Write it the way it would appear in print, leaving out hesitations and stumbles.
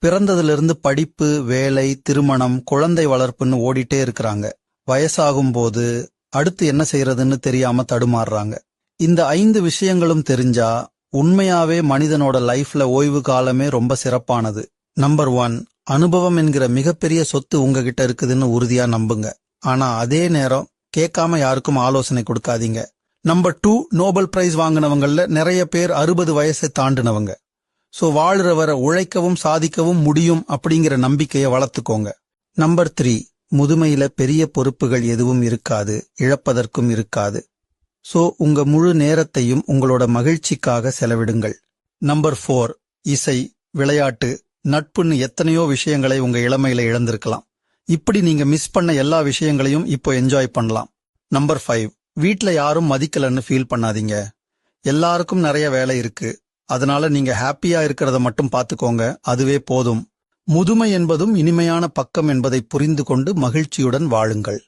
பிறந்ததிலிருந்து படிப்பு, வேலை, திருமணம், குழந்தை வளர்ப்புன்னு ஓடிட்டே இருக்கிறாங்க. வயசாகும்போது அடுத்து என்ன செய்யறதுன்னு தெரியாம தடுமாறுறாங்க. இந்த 5 விஷயங்களும் தெரிஞ்சா உண்மையாவே மனிதனோட லைஃப்ல ஓய்வு காலமே ரொம்ப சிறப்பானது. நம்பர் 1, அனுபவம் என்கிற மிகப்பெரிய சொத்து உங்ககிட்ட இருக்குதுன்னு உறுதியா நம்புங்க. ஆனா அதே நேரம் கேட்காம யாருக்கும் ஆலோசனை கொடுக்காதீங்க. நம்பர் 2, நோபல் பிரைஸ் வாங்கினவங்கள்ல நிறைய பேர் 60 வயசை தாண்டினவங்க. சோ வாழ்றவரை உழைக்கவும் சாதிக்கவும் முடியும் அப்படிங்கிற நம்பிக்கையை வளர்த்துக்கோங்க. நம்பர் 3, முதுமையில பெரிய பொறுப்புகள் எதுவும் இருக்காது, இழப்பதற்கும் இருக்காது. சோ உங்க முழு நேரத்தையும் உங்களோட மகிழ்ச்சிக்காக செலவிடுங்கள். நம்பர் 4, இசை, விளையாட்டு, நட்புன்னு எத்தனையோ விஷயங்களை உங்க இளமையில இழந்திருக்கலாம். இப்படி நீங்க மிஸ் பண்ண எல்லா விஷயங்களையும் இப்போ என்ஜாய் பண்ணலாம். நம்பர் 5, வீட்ல யாரும் மதிக்கலன்னு ஃபீல் பண்ணாதீங்க. எல்லாருக்கும் நிறைய வேலை இருக்கு. அதனால நீங்க ஹாப்பியா இருக்கிறத மட்டும் பாத்துக்கோங்க, அதுவே போதும். முதுமை என்பதும் இனிமையான பக்கம் என்பதை புரிந்து கொண்டு மகிழ்ச்சியுடன் வாழுங்கள்.